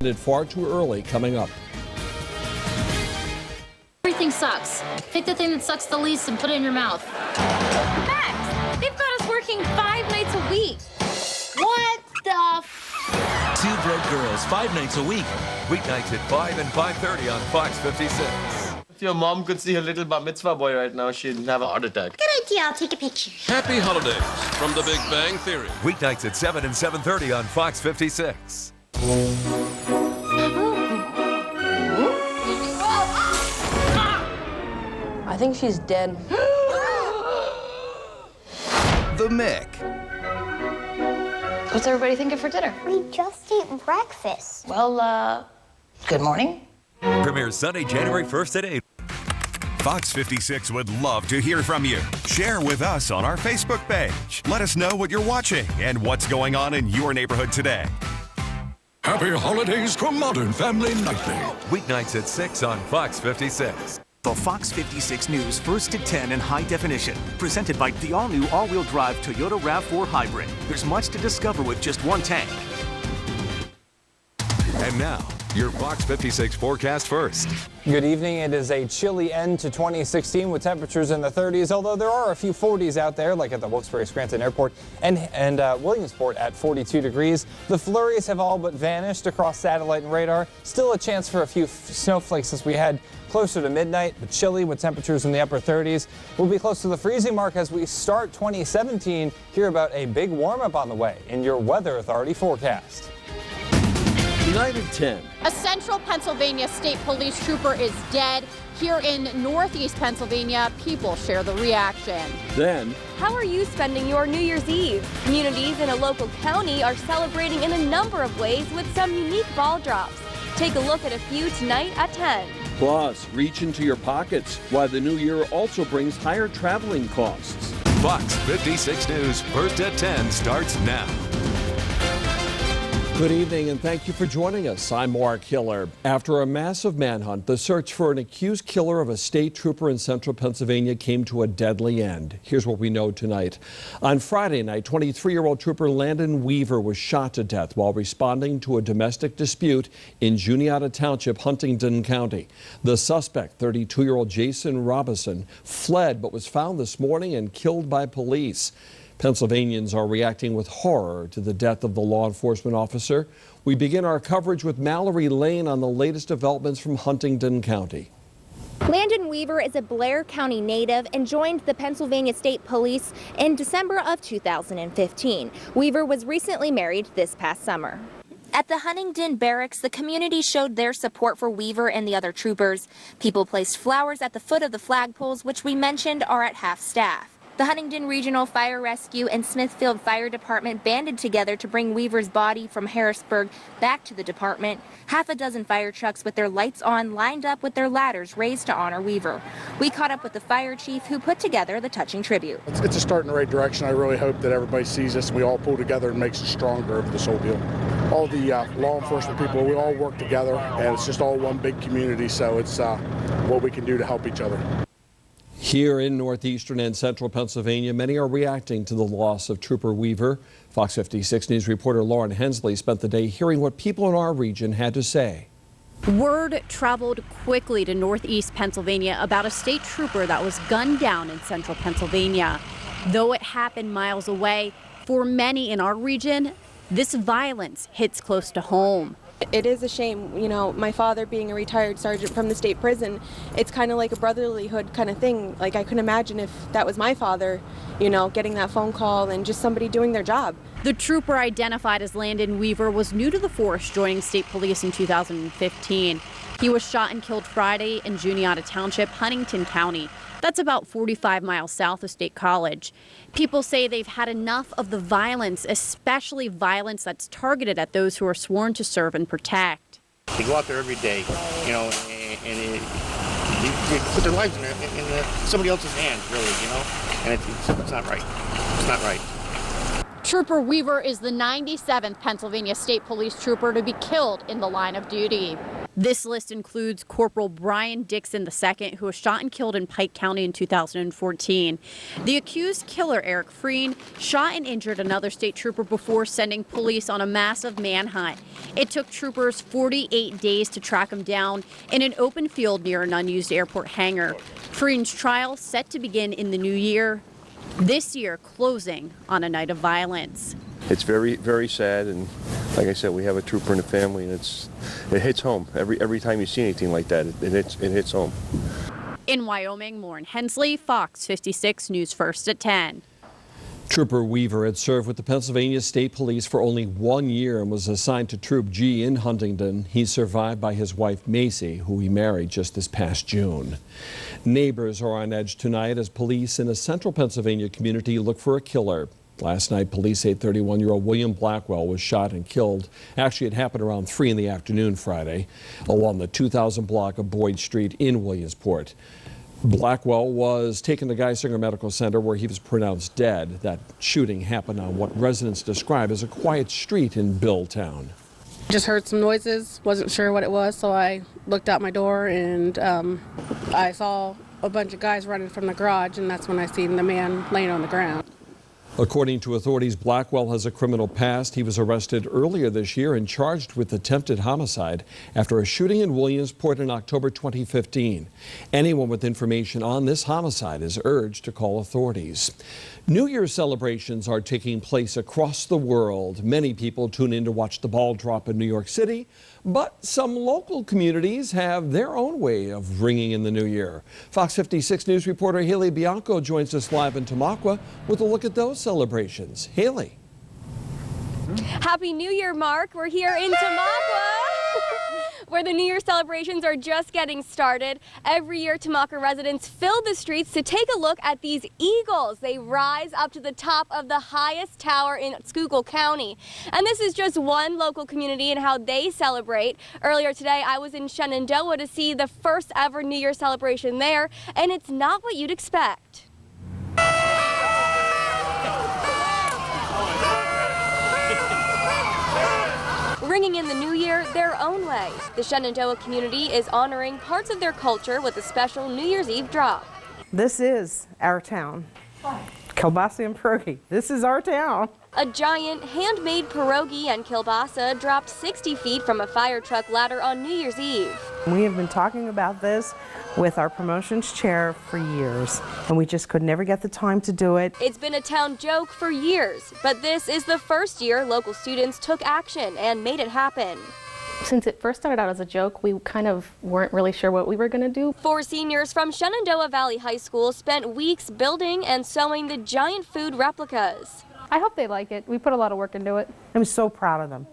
ended far too early coming up. Everything sucks. Pick the thing that sucks the least and put it in your mouth. Max, they've got us working 5 nights a week. What the Two Broke Girls, 5 nights a week. Weeknights at 5 and 5:30 on Fox 56. If your mom could see her little bar mitzvah boy right now, she'd have a heart attack. Good idea, I'll take a picture. Happy holidays from The Big Bang Theory. Weeknights at 7 and 7:30 on Fox 56. I think she's dead. The Mick. What's everybody thinking for dinner? We just ate breakfast. Well, good morning. Premieres Sunday, January 1st at 8. Fox 56 would love to hear from you. Share with us on our Facebook page. Let us know what you're watching and what's going on in your neighborhood today. Happy holidays from Modern Family Nightly. Weeknights at 6 on Fox 56. The Fox 56 News First to 10 in high definition. Presented by the all-new all-wheel drive Toyota RAV4 Hybrid. There's much to discover with just one tank. And now, your Fox 56 forecast first. Good evening. It is a chilly end to 2016 with temperatures in the 30s, although there are a few 40s out there, like at the Wilkes-Barre-Scranton Airport and Williamsport at 42 degrees. The flurries have all but vanished across satellite and radar. Still a chance for a few snowflakes as we head closer to midnight, but chilly with temperatures in the upper 30s. We'll be close to the freezing mark as we start 2017. Hear about a big warm-up on the way in your Weather Authority forecast. Tonight at 10. A central Pennsylvania state police trooper is dead. Here in northeast Pennsylvania, people share the reaction. Then, How are you spending your New Year's Eve? Communities in a local county are celebrating in a number of ways with some unique ball drops. Take a look at a few tonight at 10. plus, reach into your pockets, while the new year also brings higher traveling costs. Fox 56 News First at 10 starts now. Good evening and thank you for joining us. I'm Mark Hiller. After a massive manhunt, the search for an accused killer of a state trooper in central Pennsylvania came to a deadly end. Here's what we know tonight. On Friday night, 23-year-old trooper Landon Weaver was shot to death while responding to a domestic dispute in Juniata Township, Huntingdon County. The suspect, 32-year-old Jason Robinson, fled but was found this morning and killed by police. Pennsylvanians are reacting with horror to the death of the law enforcement officer. We begin our coverage with Mallory Lane on the latest developments from Huntingdon County. Landon Weaver is a Blair County native and joined the Pennsylvania State Police in December of 2015. Weaver was recently married this past summer. At the Huntingdon Barracks, the community showed their support for Weaver and the other troopers. People placed flowers at the foot of the flagpoles, which we mentioned are at half staff. The Huntingdon Regional Fire Rescue and Smithfield Fire Department banded together to bring Weaver's body from Harrisburg back to the department. Half a dozen fire trucks with their lights on lined up with their ladders raised to honor Weaver. We caught up with the fire chief who put together the touching tribute. It's a start in the right direction. I really hope that everybody sees this and we all pull together and makes us stronger of this whole deal. All the law enforcement people, we all work together and it's just all one big community, so it's what we can do to help each other. Here in northeastern and central Pennsylvania, many are reacting to the loss of Trooper Weaver. Fox 56 News reporter Lauren Hensley spent the day hearing what people in our region had to say. Word traveled quickly to northeast Pennsylvania about a state trooper that was gunned down in central Pennsylvania. Though it happened miles away, for many in our region, this violence hits close to home. It is a shame, you know, my father being a retired sergeant from the state prison, it's kind of like a brotherlyhood kind of thing. Like I couldn't imagine if that was my father, you know, getting that phone call and just somebody doing their job. The trooper, identified as Landon Weaver, was new to the force, joining state police in 2015. He was shot and killed Friday in Juniata Township, Huntingdon County. That's about 45 miles south of State College. People say they've had enough of the violence, especially violence that's targeted at those who are sworn to serve and protect. They go out there every day, you know, and they put their lives in somebody else's hands, really, you know, and it's not right. It's not right. Trooper Weaver is the 97th Pennsylvania State Police trooper to be killed in the line of duty. This list includes Corporal Brian Dixon II, who was shot and killed in Pike County in 2014. The accused killer, Eric Freen, shot and injured another state trooper before sending police on a massive manhunt. It took troopers 48 days to track him down in an open field near an unused airport hangar. Freen's trial set to begin in the new year, this year closing on a night of violence. It's very, very sad, and like I said, we have a trooper in the family, and it hits home. Every time you see anything like that, it hits home. In Wyoming, Lauren Hensley, Fox 56 News First at 10. Trooper Weaver had served with the Pennsylvania State Police for only 1 year and was assigned to Troop G in Huntington. He's survived by his wife Macy, who he married just this past June. Neighbors are on edge tonight as police in a central Pennsylvania community look for a killer. Last night, police say 31-year-old William Blackwell was shot and killed. Actually, it happened around 3 in the afternoon Friday along the 2000 block of Boyd Street in Williamsport. Blackwell was taken to Geisinger Medical Center where he was pronounced dead. That shooting happened on what residents describe as a quiet street in Billtown. Just heard some noises, wasn't sure what it was, so I looked out my door and I saw a bunch of guys running from the garage, and that's when I seen the man laying on the ground. According to authorities, Blackwell has a criminal past. He was arrested earlier this year and charged with attempted homicide after a shooting in Williamsport in October 2015. Anyone with information on this homicide is urged to call authorities. New Year's celebrations are taking place across the world. Many people tune in to watch the ball drop in New York City, but some local communities have their own way of ringing in the new year. Fox 56 News reporter Haley Bianco joins us live in Tamaqua with a look at those celebrations. Haley. Happy New Year, Mark. We're here in Tamaqua, where the New Year celebrations are just getting started. Every year, Tamaqua residents fill the streets to take a look at these eagles. They rise up to the top of the highest tower in Schuylkill County. And this is just one local community and how they celebrate. Earlier today, I was in Shenandoah to see the first ever New Year celebration there, and it's not what you'd expect. Ringing in the new year their own way. The Shenandoah community is honoring parts of their culture with a special New Year's Eve drop. This is our town. Kielbasa and pierogi. This is our town. A giant handmade pierogi and kielbasa dropped 60 feet from a fire truck ladder on New Year's Eve. We have been talking about this with our promotions chair for years, and we just could never get the time to do it. It's been a town joke for years, but this is the first year local students took action and made it happen. Since it first started out as a joke, we kind of weren't really sure what we were going to do. 4 seniors from Shenandoah Valley High School spent weeks building and sewing the giant food replicas. I hope they like it. We put a lot of work into it. I'm so proud of them,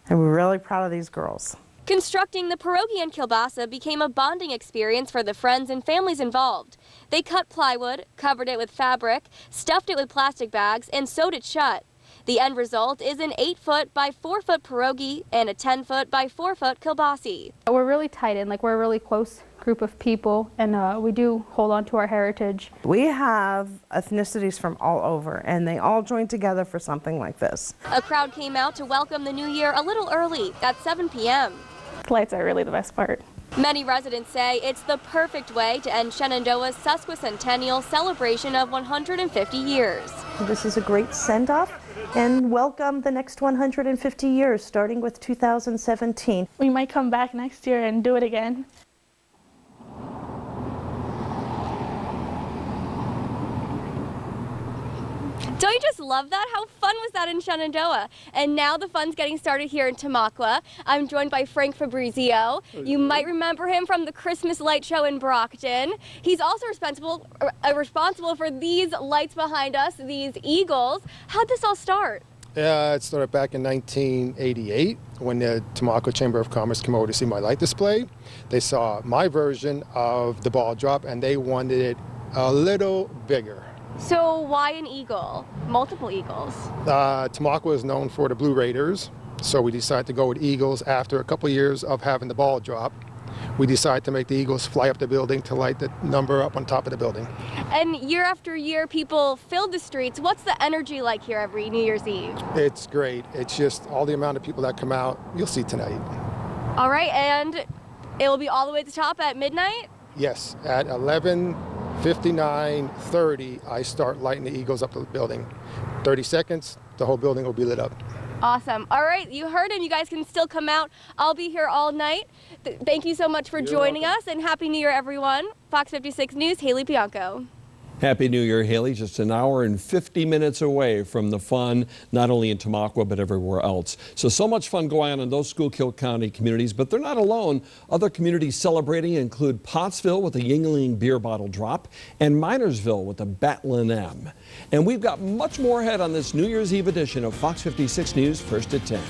and we're really proud of these girls. Constructing the pierogi and kielbasa became a bonding experience for the friends and families involved. They cut plywood, covered it with fabric, stuffed it with plastic bags, and sewed it shut. The end result is an 8-foot by 4-foot pierogi and a 10-foot by 4-foot kielbasi. We're really tight in, we're a really close group of people, and we do hold on to our heritage. We have ethnicities from all over, and they all join together for something like this. A crowd came out to welcome the new year a little early at 7 p.m. The lights are really the best part. Many residents say it's the perfect way to end Shenandoah's sesquicentennial celebration of 150 years. This is a great send-off and welcome the next 150 years, starting with 2017. We might come back next year and do it again. Don't you just love that? How fun was that in Shenandoah? And now the fun's getting started here in Tamaqua. I'm joined by Frank Fabrizio. You might remember him from the Christmas light show in Brockton. He's also responsible for these lights behind us, these eagles. How'd this all start? It started back in 1988 when the Tamaqua Chamber of Commerce came over to see my light display. They saw my version of the ball drop and they wanted it a little bigger. So why an eagle? Multiple eagles? Tamaqua is known for the Blue Raiders, so we decided to go with eagles. After a couple years of having the ball drop, we decided to make the eagles fly up the building to light the number up on top of the building. And year after year, people filled the streets. What's the energy like here every New Year's Eve? It's great. It's just all the amount of people that come out, you'll see tonight. All right, and It will be all the way at the top at midnight? Yes, at 11:59:30, I start lighting the eagles up to the building. 30 seconds, the whole building will be lit up. Awesome. All right, you heard him. You guys can still come out. I'll be here all night. Thank you so much for joining us, and Happy New Year, everyone. Fox 56 News, Haley Bianco. Happy New Year, Haley. Just an hour and 50 minutes away from the fun, not only in Tamaqua, but everywhere else. So much fun going on in those Schuylkill County communities, but they're not alone. Other communities celebrating include Pottsville with a Yuengling beer bottle drop and Minersville with a Batlin M. And we've got much more ahead on this New Year's Eve edition of Fox 56 News, first at 10.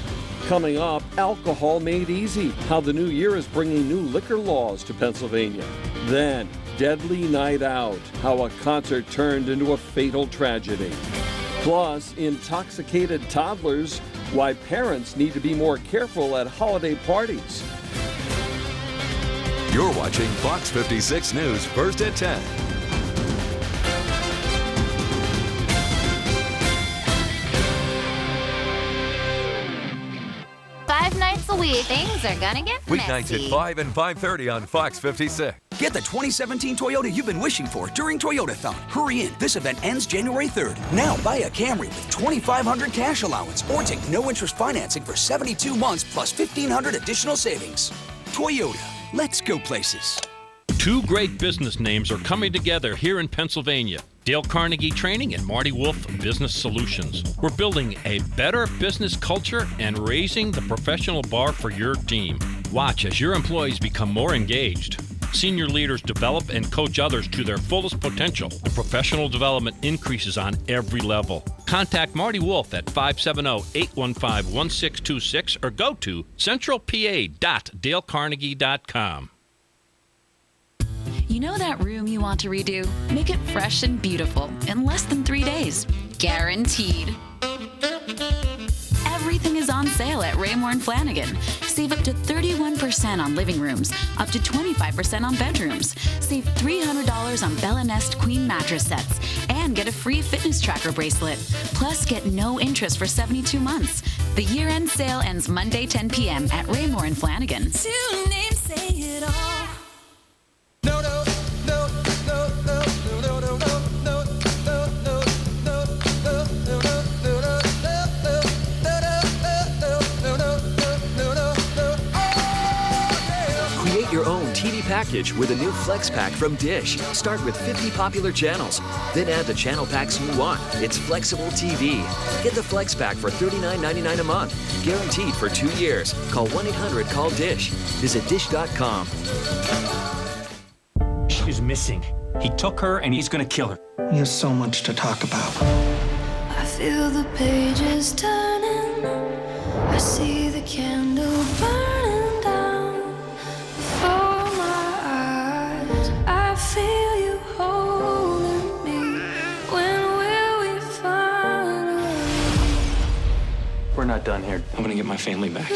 Coming up, alcohol made easy, how the new year is bringing new liquor laws to Pennsylvania. Then, deadly night out, how a concert turned into a fatal tragedy. Plus, intoxicated toddlers, why parents need to be more careful at holiday parties. You're watching Fox 56 News, first at 10. Nights a week, things are gonna get Weeknights messy. at 5 and 5:30 on Fox 56. Get the 2017 Toyota you've been wishing for during Toyotathon. Hurry in. This event ends January 3rd. Now buy a Camry with $2,500 cash allowance or take no interest financing for 72 months plus $1,500 additional savings. Toyota. Let's go places. Two great business names are coming together here in Pennsylvania. Dale Carnegie Training and Marty Wolf Business Solutions. We're building a better business culture and raising the professional bar for your team. Watch as your employees become more engaged. Senior leaders develop and coach others to their fullest potential. Professional development increases on every level. Contact Marty Wolf at 570-815-1626 or go to centralpa.dalecarnegie.com. You know that room you want to redo? Make it fresh and beautiful in less than 3 days. Guaranteed. Everything is on sale at Raymore & Flanigan. Save up to 31% on living rooms, up to 25% on bedrooms. Save $300 on Bella Nest Queen mattress sets, and get a free fitness tracker bracelet. Plus, get no interest for 72 months. The year-end sale ends Monday, 10 p.m. at Raymore & Flanigan. Two names say it all. Create your own TV package with a new Flex Pack from Dish. Start with 50 popular channels, then add the channel packs you want. It's flexible TV. Get the Flex Pack for $39.99 a month, guaranteed for 2 years. Call 1-800-CALL-DISH. Visit dish.com. She's missing. He took her and he's gonna kill her. We have so much to talk about. I feel the pages turning. I see the candle burning down before my eyes. I feel you holding me. When will we finally? We're not done here. I'm gonna get my family back.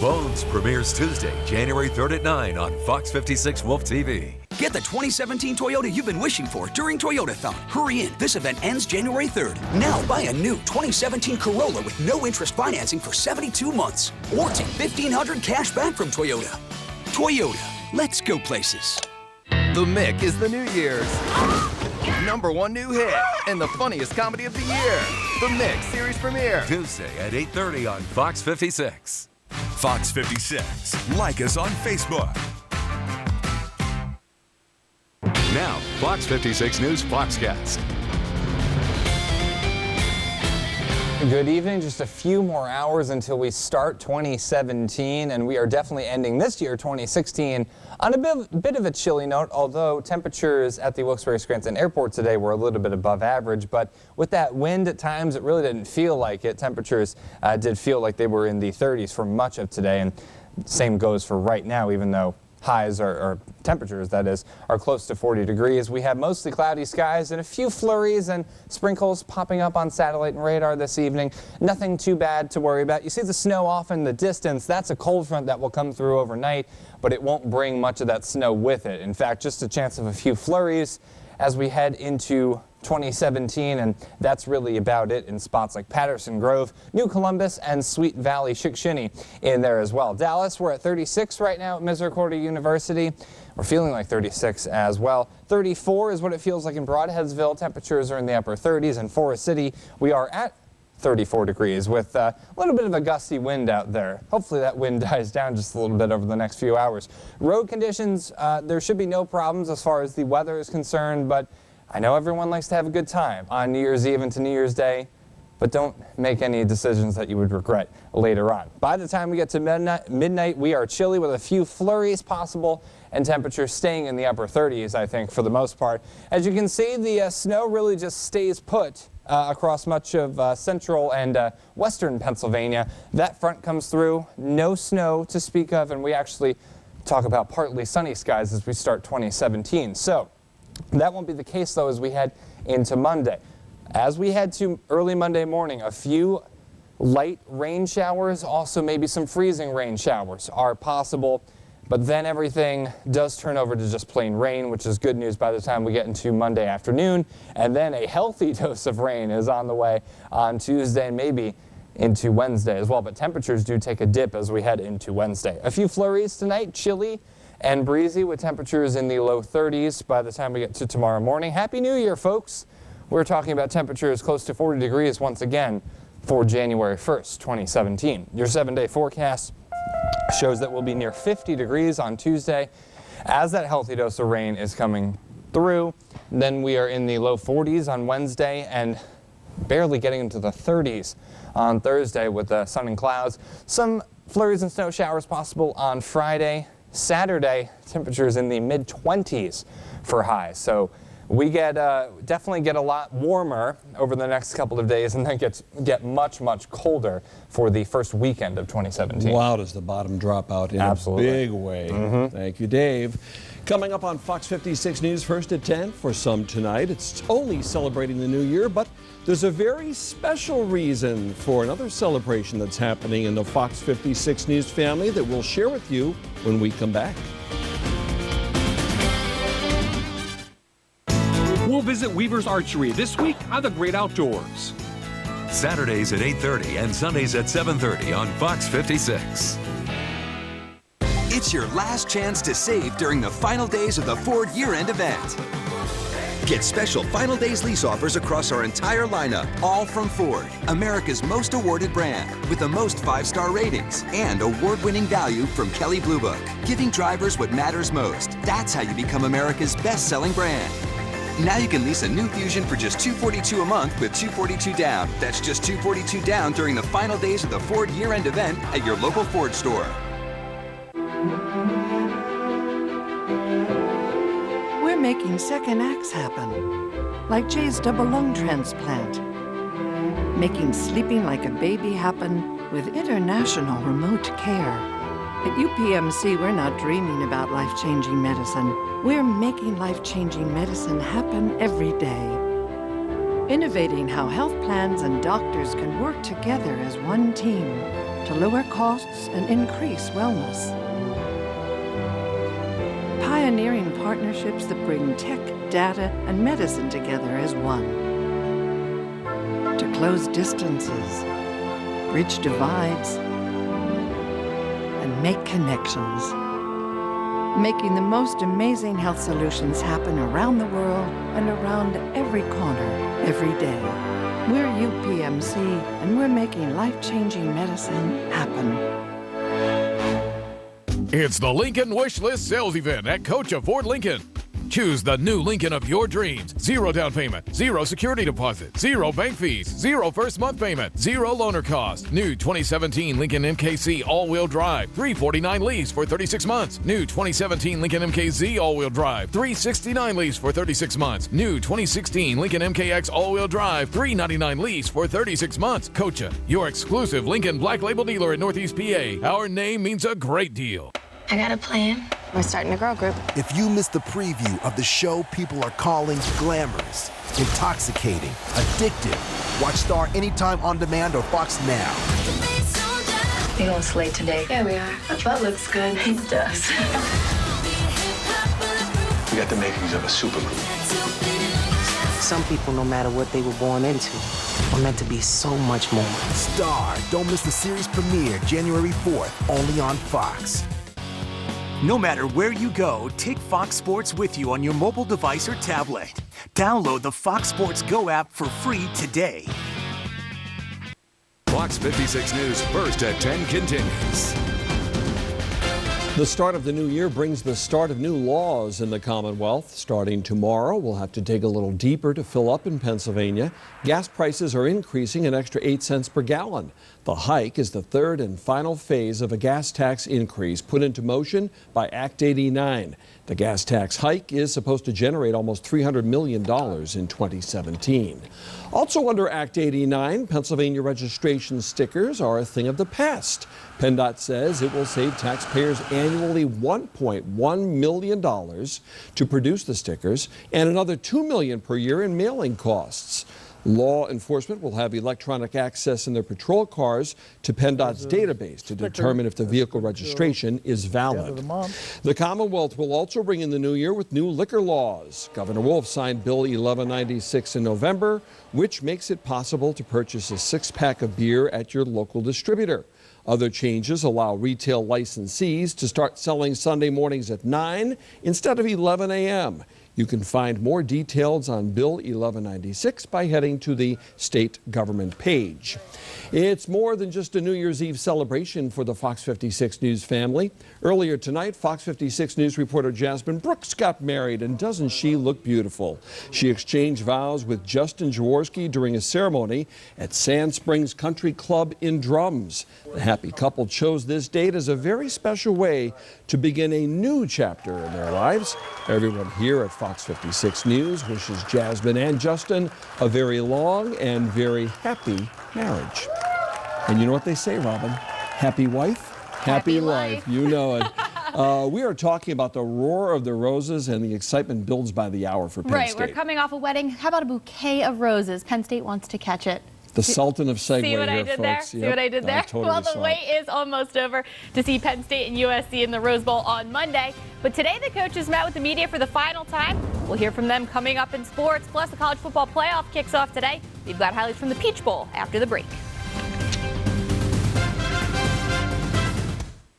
Bones premieres Tuesday, January 3rd at 9 on Fox 56 Wolf TV. Get the 2017 Toyota you've been wishing for during Toyotathon. Hurry in. This event ends January 3rd. Now buy a new 2017 Corolla with no interest financing for 72 months. Or take $1,500 cash back from Toyota. Toyota. Let's go places. The Mick is the New Year's #1 new hit and the funniest comedy of the year. The Mick series premiere. Tuesday at 8:30 on Fox 56. Fox 56. Like us on Facebook. Now, Fox 56 News Foxcast. Good evening. Just a few more hours until we start 2017, and we are definitely ending this year, 2016, on a bit of a chilly note, although temperatures at the Wilkes-Barre-Scranton Airport today were a little bit above average. But with that wind at times, it really didn't feel like it. Temperatures did feel like they were in the 30s for much of today, and same goes for right now, even though highs or temperatures, that is, are close to 40 degrees. We have mostly cloudy skies and a few flurries and sprinkles popping up on satellite and radar this evening. Nothing too bad to worry about. You see the snow off in the distance. That's a cold front that will come through overnight, but it won't bring much of that snow with it. In fact, just a chance of a few flurries as we head into 2017, and that's really about it in spots like Patterson Grove, New Columbus, and Sweet Valley, Chickasha in there as well. Dallas, we're at 36 right now at Misericordia University. We're feeling like 36 as well. 34 is what it feels like in Broadheadsville. Temperatures are in the upper 30s. In Forest City, we are at 34 degrees with a little bit of a gusty wind out there. Hopefully that wind dies down just a little bit over the next few hours. Road conditions, there should be no problems as far as the weather is concerned, but I know everyone likes to have a good time on New Year's Eve into New Year's Day, but don't make any decisions that you would regret later on. By the time we get to midnight, we are chilly with a few flurries possible and temperatures staying in the upper 30s, I think, for the most part. As you can see, the snow really just stays put across much of central and western Pennsylvania. That front comes through, no snow to speak of, and we actually talk about partly sunny skies as we start 2017. So that won't be the case, though, as we head into Monday. As we head to early Monday morning, a few light rain showers, also maybe some freezing rain showers are possible. But then everything does turn over to just plain rain, which is good news by the time we get into Monday afternoon. And then a healthy dose of rain is on the way on Tuesday and maybe into Wednesday as well. But temperatures do take a dip as we head into Wednesday. A few flurries tonight, chilly and breezy with temperatures in the low 30s by the time we get to tomorrow morning. Happy New Year, folks. We're talking about temperatures close to 40 degrees once again for January 1st, 2017. Your 7-day forecast shows that we'll be near 50 degrees on Tuesday as that healthy dose of rain is coming through. Then we are in the low 40s on Wednesday and barely getting into the 30s on Thursday with the sun and clouds. Some flurries and snow showers possible on Friday. Saturday, temperatures in the mid-20s for highs. So we definitely get a lot warmer over the next couple of days and then get much, much colder for the first weekend of 2017. Wow, does the bottom drop out in Absolutely. a big way. Thank you, Dave. Coming up on Fox 56 News first at 10 for some tonight. It's only celebrating the new year, but there's a very special reason for another celebration that's happening in the Fox 56 News family that we'll share with you when we come back. We'll visit Weaver's Archery this week on The Great Outdoors. Saturdays at 8:30 and Sundays at 7:30 on Fox 56. It's your last chance to save during the final days of the Ford year-end event. Get special final days lease offers across our entire lineup, all from Ford, America's most awarded brand, with the most 5-star ratings and award-winning value from Kelley Blue Book, giving drivers what matters most. That's how you become America's best-selling brand. Now you can lease a new Fusion for just $242 a month with $242 down. That's just $242 down during the final days of the Ford year-end event at your local Ford store. We're making second acts happen, like Jay's double lung transplant. Making sleeping like a baby happen with international remote care. At UPMC, we're not dreaming about life-changing medicine. We're making life-changing medicine happen every day. Innovating how health plans and doctors can work together as one team to lower costs and increase wellness. Pioneering partnerships that bring tech, data, and medicine together as one. To close distances, bridge divides, and make connections. Making the most amazing health solutions happen around the world and around every corner, every day. We're UPMC, and we're making life-changing medicine happen. It's the Lincoln Wish List sales event at Coach of Ford Lincoln. Choose the new Lincoln of your dreams. 0 down payment, 0 security deposit, 0 bank fees, 0 first month payment, 0 loaner cost. New 2017 Lincoln MKC all-wheel drive, $349 lease for 36 months. New 2017 Lincoln MKZ all-wheel drive, $369 lease for 36 months. New 2016 Lincoln MKX all-wheel drive, $399 lease for 36 months. Coacha, your exclusive Lincoln Black Label dealer in Northeast PA. Our name means a great deal. I got a plan. We're starting a girl group. If you missed the preview of the show people are calling glamorous, intoxicating, addictive, watch Star anytime on demand or Fox Now. We gonna slay today. Yeah, we are. My butt looks good. It does. We got the makings of a supergroup. some people, no matter what they were born into, are meant to be so much more. Star, don't miss the series premiere January 4th, only on Fox. No matter where you go, take Fox Sports with you on your mobile device or tablet. Download the Fox Sports Go app for free today. Fox 56 News First at 10 continues. The start of the new year brings the start of new laws in the Commonwealth. Starting tomorrow, we'll have to dig a little deeper to fill up in Pennsylvania. Gas prices are increasing an extra 8 cents per gallon. The hike is the third and final phase of a gas tax increase put into motion by Act 89. The gas tax hike is supposed to generate almost $300 million in 2017. Also under Act 89, Pennsylvania registration stickers are a thing of the past. PennDOT says it will save taxpayers annually $1.1 million to produce the stickers and another $2 million per year in mailing costs. Law enforcement will have electronic access in their patrol cars to PennDOT's database to determine if the vehicle registration is valid. The Commonwealth will also bring in the new year with new liquor laws. Governor Wolf signed Bill 1196 in November, which makes it possible to purchase a six-pack of beer at your local distributor. Other changes allow retail licensees to start selling Sunday mornings at 9 instead of 11 a.m. You can find more details on Bill 1196 by heading to the state government page. It's more than just a New Year's Eve celebration for the Fox 56 News family. Earlier tonight, Fox 56 News reporter Jasmine Brooks got married, and doesn't she look beautiful? She exchanged vows with Justin Jaworski during a ceremony at Sand Springs Country Club in Drums. The happy couple chose this date as a very special way to begin a new chapter in their lives. Everyone here at Fox 56 News wishes Jasmine and Justin a very long and very happy marriage. And you know what they say, Robin? Happy wife, happy life. You know it. We are talking about the roar of the roses, and the excitement builds by the hour for Penn State. Right, we're coming off a wedding. How about a bouquet of roses? Penn State wants to catch it. The Sultan of Segue See what here, I did folks. there? See what I did there? Totally Well, the wait is almost over to see Penn State and USC in the Rose Bowl on Monday. But today the coaches met with the media for the final time. We'll hear from them coming up in sports. Plus, the college football playoff kicks off today. We've got highlights from the Peach Bowl after the break.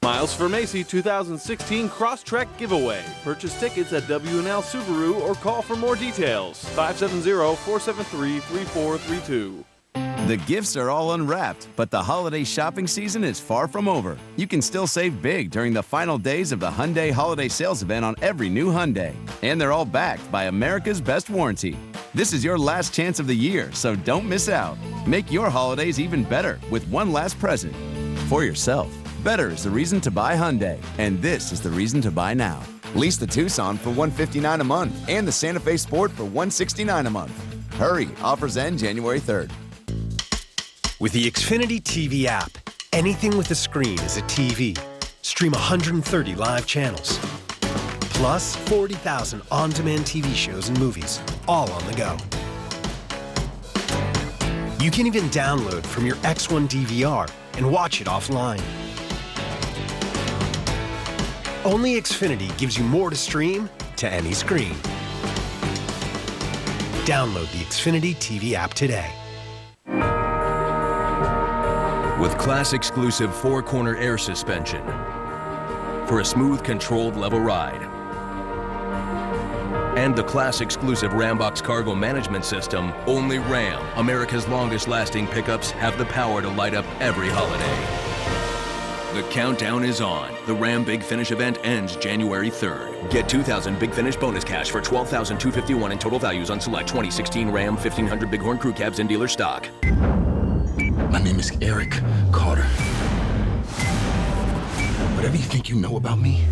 Miles for Macy 2016 Crosstrek Giveaway. Purchase tickets at W&L Subaru or call for more details. 570-473-3432. The gifts are all unwrapped, but the holiday shopping season is far from over. You can still save big during the final days of the Hyundai Holiday Sales Event on every new Hyundai. And they're all backed by America's Best Warranty. This is your last chance of the year, so don't miss out. Make your holidays even better with one last present for yourself. Better is the reason to buy Hyundai, and this is the reason to buy now. Lease the Tucson for $159 a month and the Santa Fe Sport for $169 a month. Hurry, offers end January 3rd. With the Xfinity TV app, anything with a screen is a TV. Stream 130 live channels, plus 40,000 on-demand TV shows and movies, all on the go. You can even download from your X1 DVR and watch it offline. Only Xfinity gives you more to stream to any screen. Download the Xfinity TV app today. With class-exclusive four-corner air suspension for a smooth, controlled, level ride. And the class-exclusive Rambox cargo management system, only Ram, America's longest-lasting pickups, have the power to light up every holiday. The countdown is on. The Ram Big Finish event ends January 3rd. Get $2,000 Big Finish bonus cash for $12,251 in total values on select 2016 Ram 1500 Bighorn Crew Cabs in dealer stock. My name is Eric Carter. Whatever you think you know about me,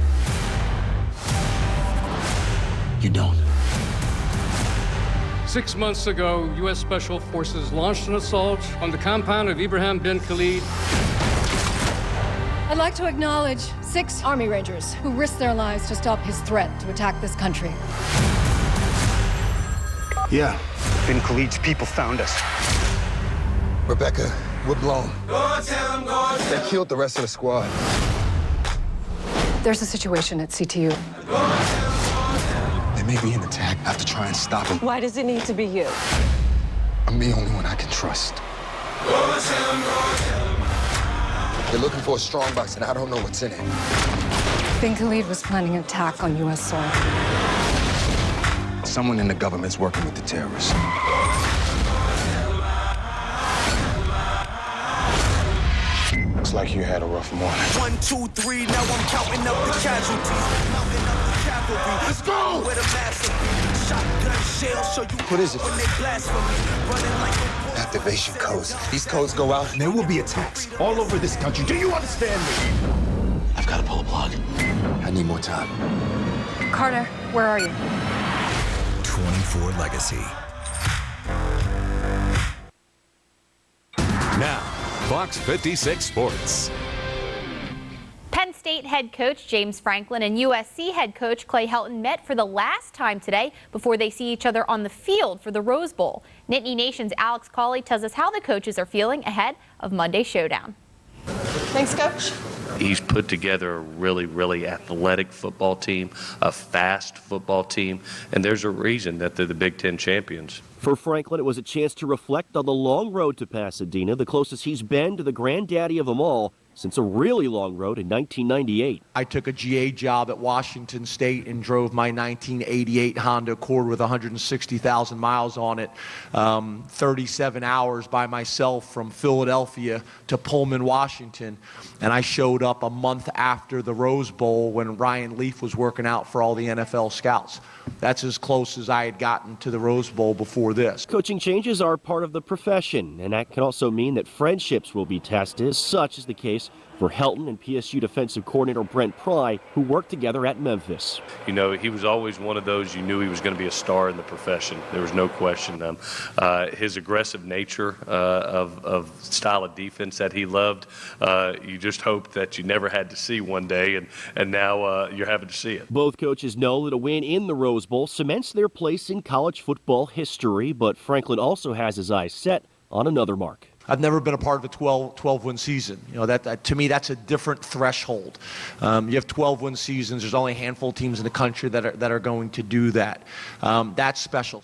you don't. 6 months ago, U.S. Special Forces launched an assault on the compound of Ibrahim bin Khalid. I'd like to acknowledge 6 Army Rangers who risked their lives to stop his threat to attack this country. Yeah, bin Khalid's people found us. Rebecca, we're blown. They killed the rest of the squad. There's a situation at CTU. They may be an attack. I have to try and stop him. Why does it need to be you? I'm the only one I can trust. They're looking for a strong box, and I don't know what's in it. Bin Khalid was planning an attack on U.S. soil. Someone in the government's working with the terrorists. Looks like you had a rough morning. 1, 2, 3, now I'm counting up the casualties. Mounting up the cavalry. Let's go! With a massive shotgun shell, so you what is it? When they blasphemy, running like a activation codes. These codes go out, and there will be attacks all over this country. Do you understand me? I've got to pull a plug. I need more time. Carter, where are you? 24 Legacy. Now, Fox 56 Sports. Penn State head coach James Franklin and USC head coach Clay Helton met for the last time today before they see each other on the field for the Rose Bowl. Nittany Nation's Alex Cawley tells us how the coaches are feeling ahead of Monday's showdown. Thanks, Coach. He's put together a really, really athletic football team, a fast football team, and there's a reason that they're the Big Ten champions. For Franklin, it was a chance to reflect on the long road to Pasadena, the closest he's been to the granddaddy of them all since a really long road in 1998. I took a GA job at Washington State and drove my 1988 Honda Accord with 160,000 miles on it, 37 hours by myself from Philadelphia to Pullman, Washington. And I showed up a month after the Rose Bowl when Ryan Leaf was working out for all the NFL scouts. That's as close as I had gotten to the Rose Bowl before this. Coaching changes are part of the profession, and that can also mean that friendships will be tested. Such is the case for Helton and PSU defensive coordinator Brent Pry, who worked together at Memphis. You know, he was always one of those you knew he was going to be a star in the profession. There was no question. His aggressive nature of style of defense that he loved, you just hoped that you never had to see one day, and now you're having to see it. Both coaches know that a win in the Rose Bowl cements their place in college football history, but Franklin also has his eyes set on another mark. I've never been a part of a 12-win season. You know, that to me, that's a different threshold. You have 12-win seasons. There's only a handful of teams in the country that are going to do that. That's special.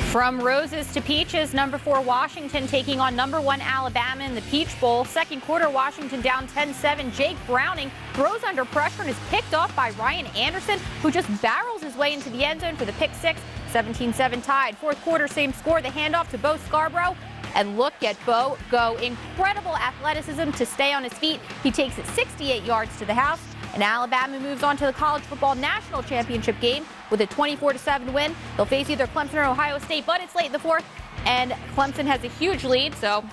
From roses to peaches, number 4 Washington taking on number 1 Alabama in the Peach Bowl. Second quarter, Washington down 10-7. Jake Browning throws under pressure and is picked off by Ryan Anderson, who just barrels his way into the end zone for the pick six. 17-7 tied. Fourth quarter, same score. The handoff to Bo Scarborough. And look at Bo go. Incredible athleticism to stay on his feet. He takes it 68 yards to the house. And Alabama moves on to the College Football National Championship game with a 24-7 win. They'll face either Clemson or Ohio State, but it's late in the fourth, and Clemson has a huge lead, so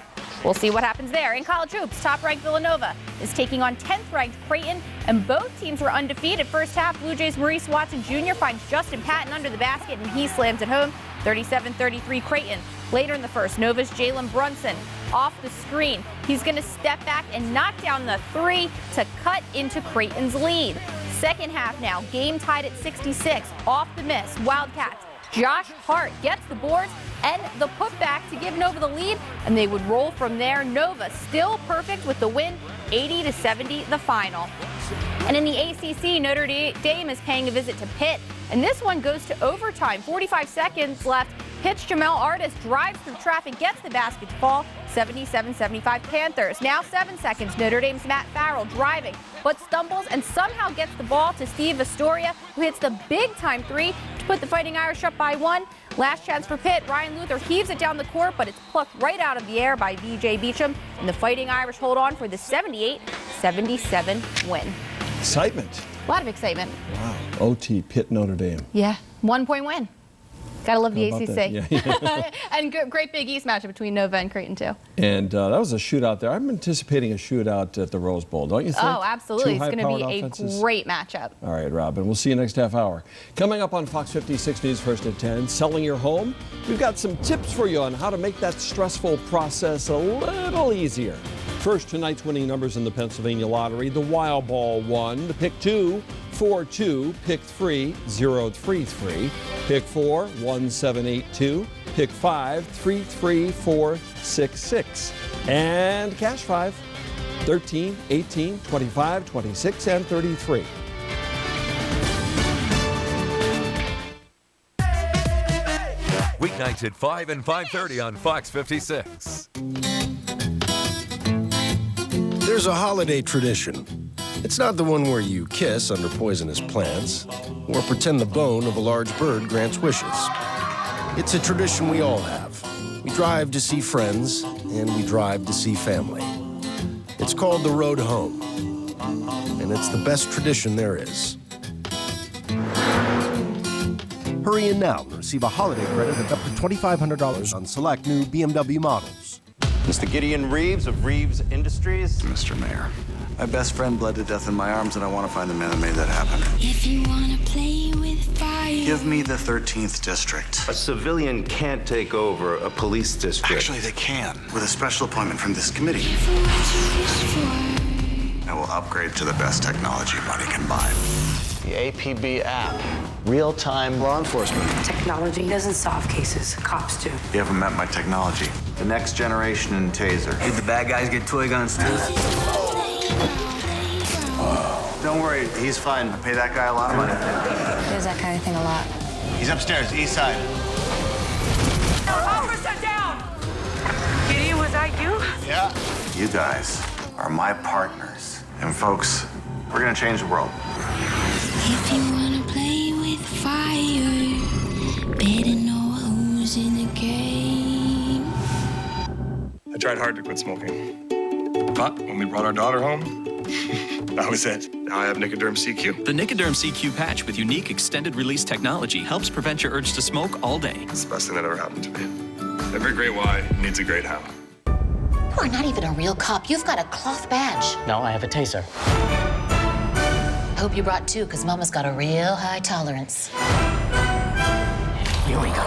we'll see what happens there. In college hoops, top-ranked Villanova is taking on 10th-ranked Creighton, and both teams were undefeated. First half, Blue Jays' Maurice Watson Jr. finds Justin Patton under the basket, and he slams it home. 37-33 Creighton. Later in the first, Nova's Jalen Brunson off the screen. He's going to step back and knock down the three to cut into Creighton's lead. Second half now, game tied at 66. Off the miss, Wildcats. Josh Hart gets the boards and the putback to give Nova the lead, and they would roll from there. Nova still perfect with the win, 80-70 the final. And in the ACC, Notre Dame is paying a visit to Pitt, and this one goes to overtime. 45 seconds left. Pitt's Jamel Artis drives through traffic, gets the basket to fall. 77-75 Panthers. Now 7 seconds. Notre Dame's Matt Farrell driving, but stumbles and somehow gets the ball to Steve Astoria, who hits the big-time three to put the Fighting Irish up by 1. Last chance for Pitt. Ryan Luther heaves it down the court, but it's plucked right out of the air by V.J. Beecham, and the Fighting Irish hold on for the 78-77 win. Excitement. A lot of excitement. Wow. OT, Pitt, Notre Dame. Yeah, 1-point win. Gotta love the ACC. Yeah. And great Big East matchup between Nova and Creighton, too. And that was a shootout there. I'm anticipating a shootout at the Rose Bowl, don't you think? Oh, absolutely. It's going to be a great matchup. All right, Robin. We'll see you next half hour. Coming up on Fox 56 News First at 10, selling your home. We've got some tips for you on how to make that stressful process a little easier. First, tonight's winning numbers in the Pennsylvania Lottery. The Wild Ball 1, the Pick 2, 4-2, Pick 3, 0-3-3, Pick 4, 1-7-8-2, Pick 5, 3-3-4-6-6, and Cash 5, 13, 18, 25, 26, and 33. Weeknights at 5 and 5:30 on Fox 56. There's a holiday tradition. It's not the one where you kiss under poisonous plants or pretend the bone of a large bird grants wishes. It's a tradition we all have. We drive to see friends, and we drive to see family. It's called the road home, and it's the best tradition there is. Hurry in now and receive a holiday credit of up to $2,500 on select new BMW models. Mr. Gideon Reeves of Reeves Industries. Mr. Mayor, my best friend bled to death in my arms, and I want to find the man that made that happen. If you want to play with fire. Give me the 13th district. A civilian can't take over a police district. Actually, they can, with a special appointment from this committee. I will upgrade to the best technology money can buy. The APB app, real-time law enforcement. Technology doesn't solve cases, cops do. You haven't met my technology. The next generation in taser. Did the bad guys get toy guns too? Don't worry, he's fine. I pay that guy a lot of money. He does that kind of thing a lot. He's upstairs, east side. Officer down! Gideon, was that you? Yeah. You guys are my partners. And folks, we're gonna change the world. If you want to play with fire, better know who's in the game. I tried hard to quit smoking. But when we brought our daughter home, that was it. Now I have Nicoderm CQ. The Nicoderm CQ patch with unique extended-release technology helps prevent your urge to smoke all day. It's the best thing that ever happened to me. Every great why needs a great how. You are not even a real cop. You've got a cloth badge. No, I have a taser. Hope you brought two, because Mama's got a real high tolerance. Here we go.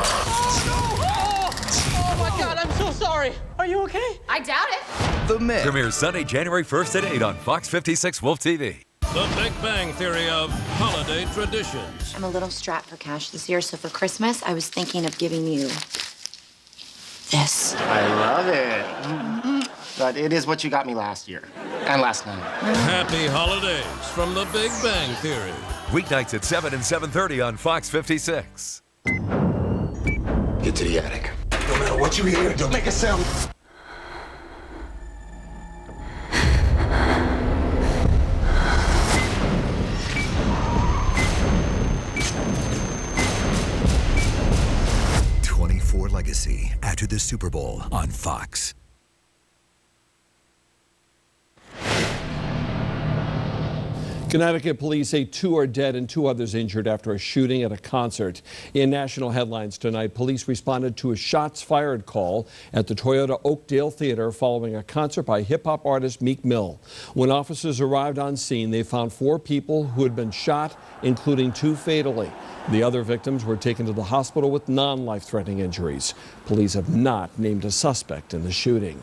Oh my God, I'm so sorry. Are you okay? I doubt it. The Myth premieres Sunday, January 1st at 8 on Fox 56 Wolf TV. The Big Bang Theory of holiday traditions. I'm a little strapped for cash this year, so for Christmas, I was thinking of giving you this. I love it. But it is what you got me last year and last night. Happy holidays from The Big Bang Theory. Weeknights at 7 and 7:30 on Fox 56. Get to the attic. No matter what you hear, don't make a sound. Legacy after the Super Bowl on Fox. Connecticut police say 2 are dead and 2 others injured after a shooting at a concert. In national headlines tonight, police responded to a shots fired call at the Toyota Oakdale Theater following a concert by hip-hop artist Meek Mill. When officers arrived on scene, they found 4 people who had been shot, including 2 fatally. The other victims were taken to the hospital with non-life-threatening injuries. Police have not named a suspect in the shooting.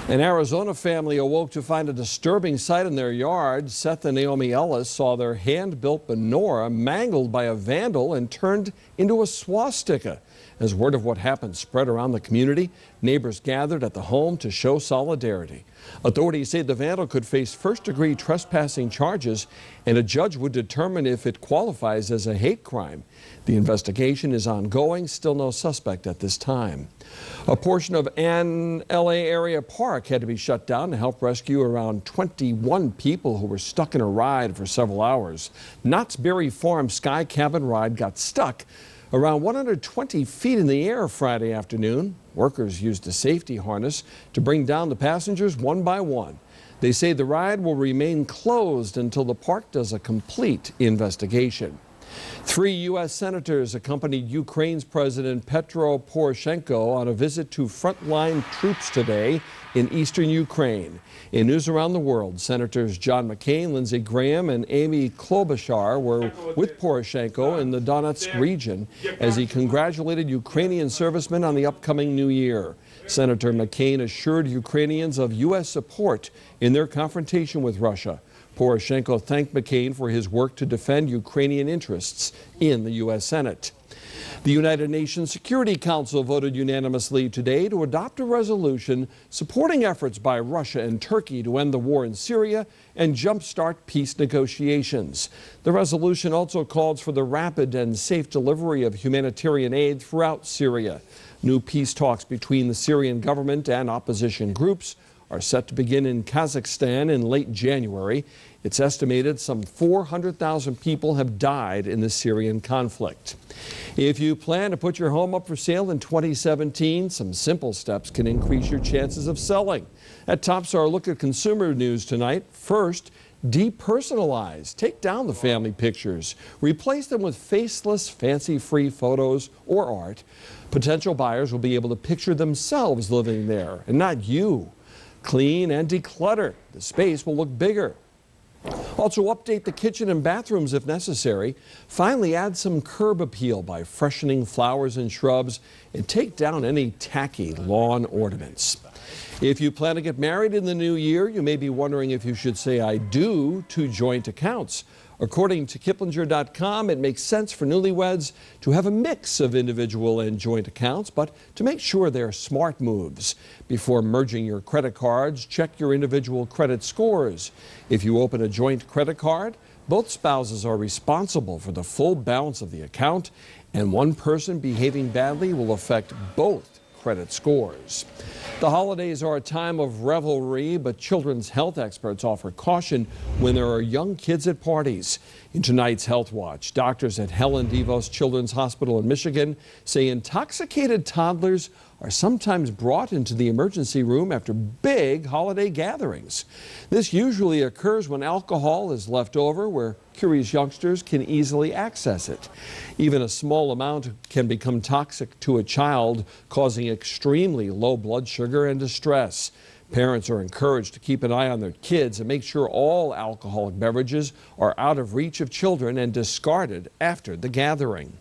An Arizona family awoke to find a disturbing sight in their yard. Seth and Naomi Ellis saw their hand-built menorah mangled by a vandal and turned into a swastika. As word of what happened spread around the community, neighbors gathered at the home to show solidarity. Authorities say the vandal could face first-degree trespassing charges, and a judge would determine if it qualifies as a hate crime. The investigation is ongoing, still no suspect at this time. A portion of an LA area park had to be shut down to help rescue around 21 people who were stuck in a ride for several hours. Knott's Berry Farm Sky Cabin ride got stuck around 120 feet in the air Friday afternoon. Workers used a safety harness to bring down the passengers one by one. They say the ride will remain closed until the park does a complete investigation. 3 U.S. senators accompanied Ukraine's President Petro Poroshenko on a visit to frontline troops today in eastern Ukraine. In news around the world, Senators John McCain, Lindsey Graham, and Amy Klobuchar were with Poroshenko in the Donetsk region as he congratulated Ukrainian servicemen on the upcoming new year. Senator McCain assured Ukrainians of U.S. support in their confrontation with Russia. Poroshenko thanked McCain for his work to defend Ukrainian interests in the U.S. Senate. The United Nations Security Council voted unanimously today to adopt a resolution supporting efforts by Russia and Turkey to end the war in Syria and jumpstart peace negotiations. The resolution also calls for the rapid and safe delivery of humanitarian aid throughout Syria. New peace talks between the Syrian government and opposition groups are set to begin in Kazakhstan in late January. It's estimated some 400,000 people have died in the Syrian conflict. If you plan to put your home up for sale in 2017, some simple steps can increase your chances of selling. That tops our look at consumer news tonight. First, depersonalize. Take down the family pictures. Replace them with faceless, fancy-free photos or art. Potential buyers will be able to picture themselves living there and not you. Clean and declutter. The space will look bigger. Also, update the kitchen and bathrooms if necessary. Finally, add some curb appeal by freshening flowers and shrubs and take down any tacky lawn ornaments. If you plan to get married in the new year, you may be wondering if you should say "I do" to joint accounts. According to Kiplinger.com, it makes sense for newlyweds to have a mix of individual and joint accounts, but to make sure they're smart moves. Before merging your credit cards, check your individual credit scores. If you open a joint credit card, both spouses are responsible for the full balance of the account, and one person behaving badly will affect both credit scores. The holidays are a time of revelry, but children's health experts offer caution when there are young kids at parties. In tonight's Health Watch, doctors at Helen DeVos Children's Hospital in Michigan say intoxicated toddlers are sometimes brought into the emergency room after big holiday gatherings. This usually occurs when alcohol is left over, where curious youngsters can easily access it. Even a small amount can become toxic to a child, causing extremely low blood sugar and distress. Parents are encouraged to keep an eye on their kids and make sure all alcoholic beverages are out of reach of children and discarded after the gathering.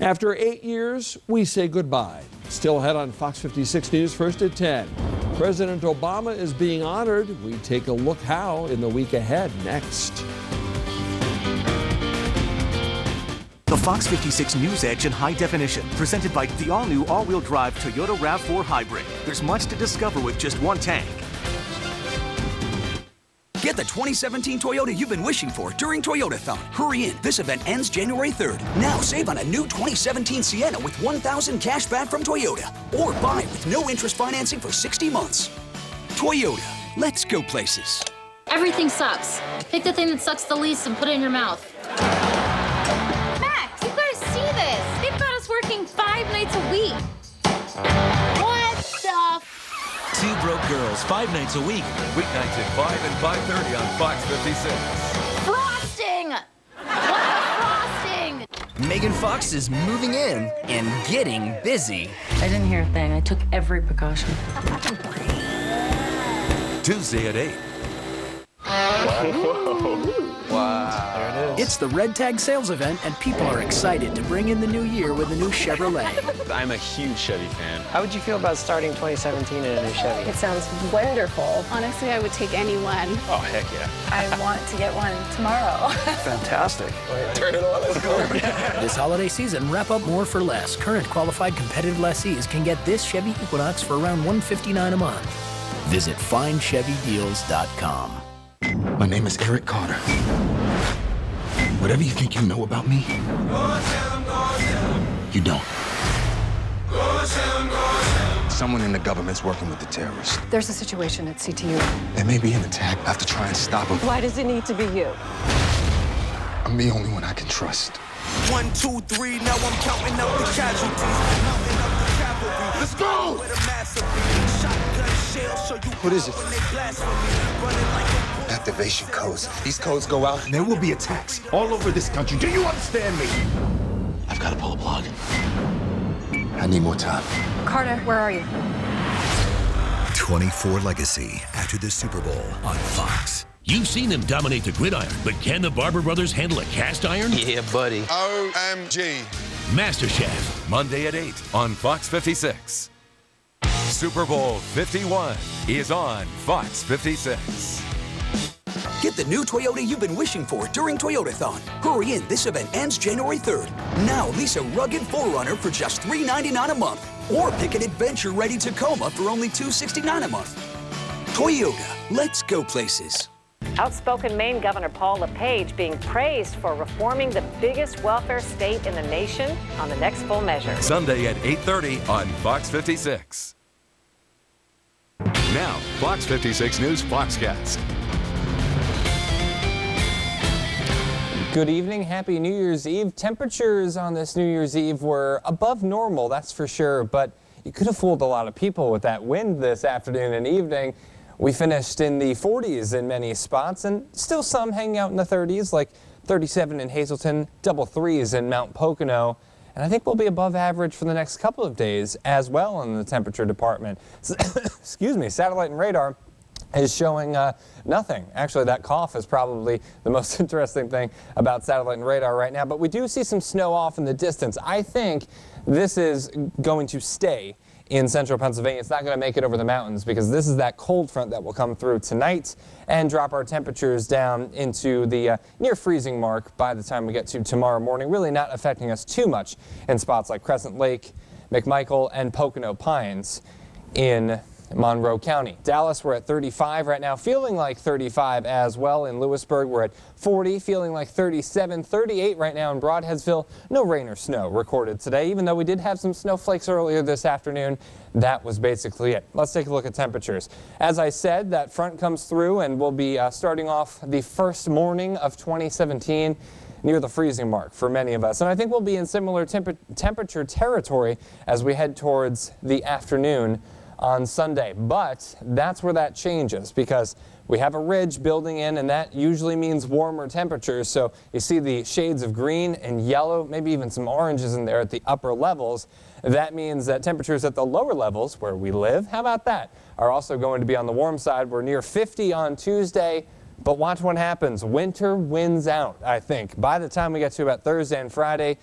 After 8 years, we say goodbye. Still ahead on Fox 56 News, first at 10. President Obama is being honored. We take a look how in the week ahead next. The Fox 56 News Edge in high definition, presented by the all-new all-wheel drive Toyota RAV4 Hybrid. There's much to discover with just one tank. Get the 2017 Toyota you've been wishing for during Toyotathon. Hurry in. This event ends January 3rd. Now save on a new 2017 Sienna with $1,000 cash back from Toyota. Or buy with no interest financing for 60 months. Toyota. Let's go places. Everything sucks. Pick the thing that sucks the least and put it in your mouth. Max, you guys see this? They've got us working 5 nights a week. What the Two Broke Girls, 5 nights a week. Weeknights at 5 and 5:30 on Fox 56. Frosting! What frosting? Megan Fox is moving in and getting busy. I didn't hear a thing. I took every precaution. Tuesday at 8. Wow. There it is. It's the Red Tag sales event, and people are excited to bring in the new year with a new Chevrolet. I'm a huge Chevy fan. How would you feel about starting 2017 in a new Chevy? It sounds wonderful. Honestly, I would take any one. Oh, heck yeah. I want to get one tomorrow. Fantastic. Turn it on, let's go. This holiday season, wrap up more for less. Current qualified competitive lessees can get this Chevy Equinox for around $159 a month. Visit FindChevyDeals.com. My name is Eric Carter. Whatever you think you know about me, you don't. Someone in the government's working with the terrorists. There's a situation at CTU. There may be an attack. I have to try and stop them. Why does it need to be you? I'm the only one I can trust. 1, 2, 3, now I'm counting up the casualties. Let's go! What is it? Activation codes. These codes go out, and there will be attacks all over this country. Do you understand me? I've got to pull a plug. I need more time. Carter, where are you? 24 Legacy after the Super Bowl on Fox. You've seen them dominate the gridiron, but can the Barber Brothers handle a cast iron? Yeah, buddy. OMG. MasterChef. Monday at 8 on Fox 56. Super Bowl 51 is on Fox 56. Get the new Toyota you've been wishing for during Toyotathon. Hurry in, this event ends January 3rd. Now lease a rugged 4Runner for just $399 a month. Or pick an adventure-ready Tacoma for only $269 a month. Toyota, let's go places. Outspoken Maine Governor Paul LePage being praised for reforming the biggest welfare state in the nation on the next full measure. Sunday at 8:30 on Fox 56. Now, Fox 56 News Foxcast. Good evening. Happy New Year's Eve. Temperatures on this New Year's Eve were above normal, that's for sure, but you could have fooled a lot of people with that wind this afternoon and evening. We finished in the 40s in many spots and still some hanging out in the 30s, like 37 in Hazleton, double threes in Mount Pocono. And I think we'll be above average for the next couple of days as well in the temperature department. Excuse me, satellite and radar is showing nothing. Actually, that cough is probably the most interesting thing about satellite and radar right now. But we do see some snow off in the distance. I think this is going to stay in central Pennsylvania. It's not going to make it over the mountains because this is that cold front that will come through tonight and drop our temperatures down into the near freezing mark by the time we get to tomorrow morning, really not affecting us too much in spots like Crescent Lake, McMichael, and Pocono Pines in Monroe County. Dallas, we're at 35 right now, feeling like 35 as well. In Lewisburg, we're at 40, feeling like 37, 38 right now in Broadheadsville. No rain or snow recorded today, even though we did have some snowflakes earlier this afternoon. That was basically it. Let's take a look at temperatures. As I said, that front comes through and we'll be starting off the first morning of 2017 near the freezing mark for many of us. And I think we'll be in similar temperature territory as we head towards the afternoon on Sunday. But that's where that changes because we have a ridge building in and that usually means warmer temperatures. So you see the shades of green and yellow, maybe even some oranges in there at the upper levels. That means that temperatures at the lower levels where we live, how about that, are also going to be on the warm side. We're near 50 on Tuesday. But watch what happens. Winter wins out, I think. By the time we get to about Thursday and Friday,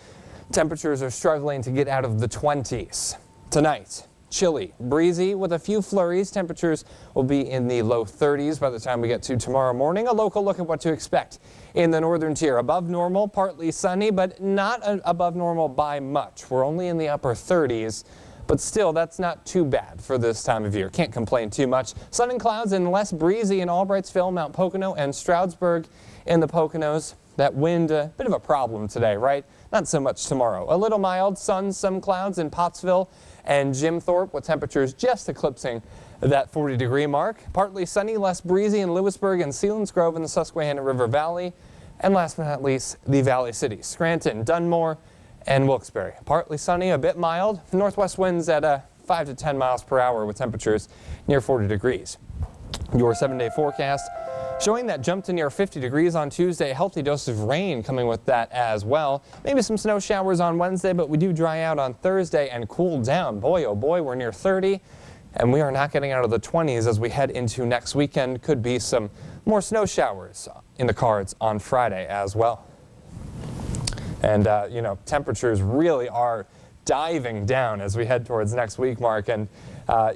temperatures are struggling to get out of the 20s. Tonight, chilly, breezy with a few flurries. Temperatures will be in the low 30s by the time we get to tomorrow morning. A local look at what to expect in the northern tier. Above normal, partly sunny, but not above normal by much. We're only in the upper 30s. But still, that's not too bad for this time of year. Can't complain too much. Sun and clouds and less breezy in Albrightsville, Mount Pocono, and Stroudsburg in the Poconos. That wind, a bit of a problem today, right? Not so much tomorrow. A little mild, sun, some clouds in Pottsville and Jim Thorpe with temperatures just eclipsing that 40-degree mark. Partly sunny, less breezy in Lewisburg and Selinsgrove in the Susquehanna River Valley. And last but not least, the Valley Cities, Scranton, Dunmore, and Wilkes-Barre. Partly sunny, a bit mild. Northwest winds at 5 to 10 miles per hour with temperatures near 40 degrees. Your 7-day forecast showing that jump to near 50 degrees on Tuesday. A healthy dose of rain coming with that as well. Maybe some snow showers on Wednesday, but we do dry out on Thursday and cool down. Boy, oh boy, we're near 30. And we are not getting out of the 20s as we head into next weekend. Could be some more snow showers in the cards on Friday as well. And, you know, temperatures really are diving down as we head towards next week, Mark. And,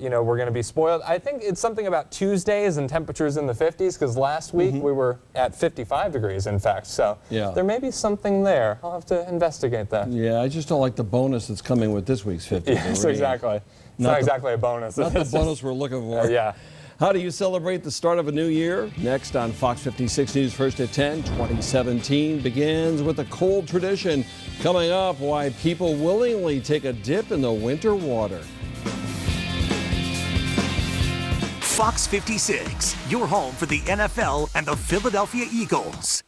you know, we're going to be spoiled. I think it's something about Tuesdays and temperatures in the 50s, because last week we were at 55 degrees, in fact. So there may be something there. I'll have to investigate that. Yeah, I just don't like the bonus that's coming with this week's 50. Yes, exactly. It's not exactly a bonus. Not the bonus we're looking for. Yeah. How do you celebrate the start of a new year? Next on Fox 56 News First at 10, 2017 begins with a cold tradition. Coming up, why people willingly take a dip in the winter water. Fox 56, your home for the NFL and the Philadelphia Eagles.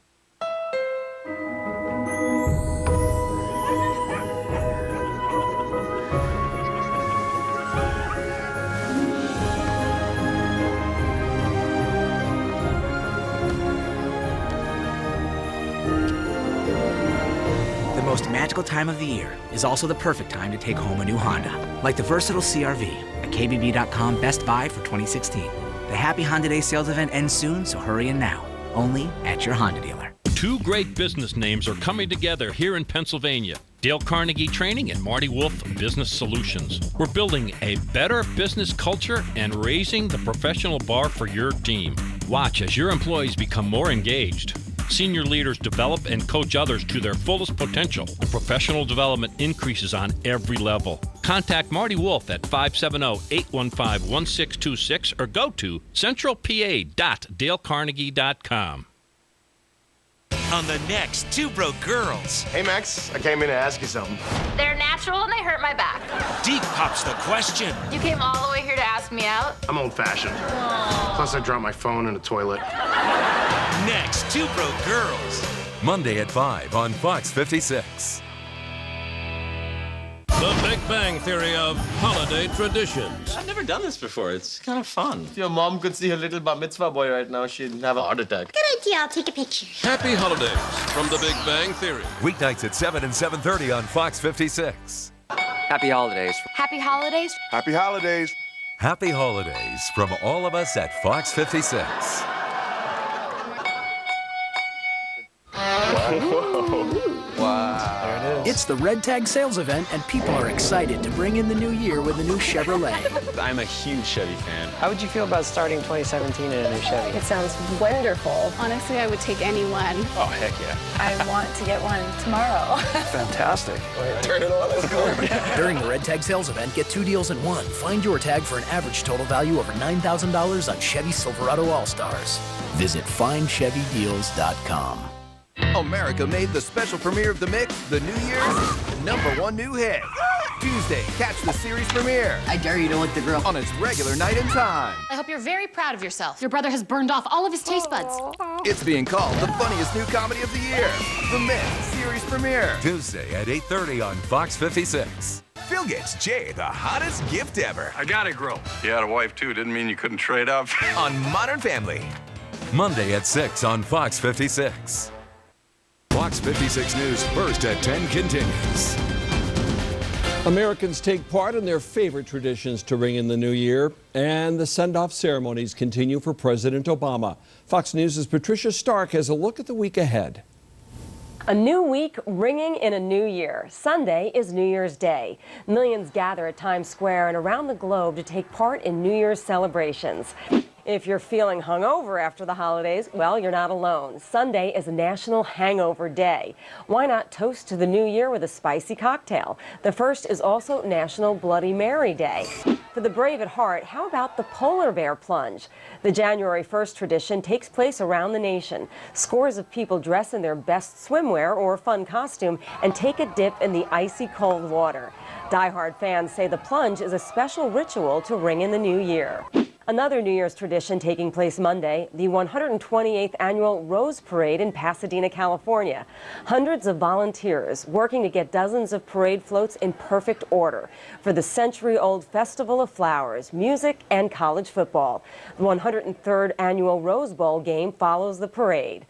The most magical time of the year is also the perfect time to take home a new Honda, like the versatile CR-V, a KBB.com Best Buy for 2016. The Happy Honda Day sales event ends soon, so hurry in now. Only at your Honda dealer. Two great business names are coming together here in Pennsylvania. Dale Carnegie Training and Marty Wolf Business Solutions. We're building a better business culture and raising the professional bar for your team. Watch as your employees become more engaged. Senior leaders develop and coach others to their fullest potential. Professional development increases on every level. Contact Marty Wolf at 570-815-1626 or go to centralpa.dalecarnegie.com. On the next Two Broke Girls. Hey, Max, I came in to ask you something. They're natural and they hurt my back. Deep pops the question. You came all the way here to ask me out? I'm old-fashioned. Plus, I dropped my phone in the toilet. Next Two Broke Girls. Monday at 5 on Fox 56. The Big Bang Theory of holiday traditions. I've never done this before. It's kind of fun. If your mom could see her little bar mitzvah boy right now, she'd have a heart attack. Good idea. I'll take a picture. Happy holidays from The Big Bang Theory. Weeknights at 7 and 7:30 on Fox 56. Happy holidays. Happy holidays. Happy holidays. Happy holidays from all of us at Fox 56. Wow. There it is. It's the Red Tag sales event, and people are excited to bring in the new year with a new Chevrolet. I'm a huge Chevy fan. How would you feel about starting 2017 in a new Chevy? It sounds wonderful. Honestly, I would take any one. Oh, heck yeah. I want to get one tomorrow. Fantastic. Turn it on. Let's go. During the Red Tag sales event, get 2 deals in 1. Find your tag for an average total value over $9,000 on Chevy Silverado All-Stars. Visit findchevydeals.com. America made the special premiere of The Mix, the New Year's #1 new hit. Tuesday, catch the series premiere. I dare you to lick the grill. On its regular night and time. I hope you're very proud of yourself. Your brother has burned off all of his taste buds. It's being called the funniest new comedy of the year. The Mix series premiere. Tuesday at 8:30 on Fox 56. Phil gets Jay the hottest gift ever. I got a grill. You had a wife, too. Didn't mean you couldn't trade up. On Modern Family. Monday at 6 on Fox 56. Fox 56 News first at 10 continues. Americans take part in their favorite traditions to ring in the new year, and the send-off ceremonies continue for President Obama. Fox News' Patricia Stark has a look at the week ahead. A new week ringing in a new year. Sunday is New Year's Day. Millions gather at Times Square and around the globe to take part in New Year's celebrations. If you're feeling hungover after the holidays, well, you're not alone. Sunday is National Hangover Day. Why not toast to the new year with a spicy cocktail? The first is also National Bloody Mary Day. For the brave at heart, how about the polar bear plunge? The January 1st tradition takes place around the nation. Scores of people dress in their best swimwear or fun costume and take a dip in the icy cold water. Die-hard fans say the plunge is a special ritual to ring in the new year. Another New Year's tradition taking place Monday, the 128th Annual Rose Parade in Pasadena, California. Hundreds of volunteers working to get dozens of parade floats in perfect order for the century-old Festival of Flowers, music, and college football. The 103rd Annual Rose Bowl game follows the parade.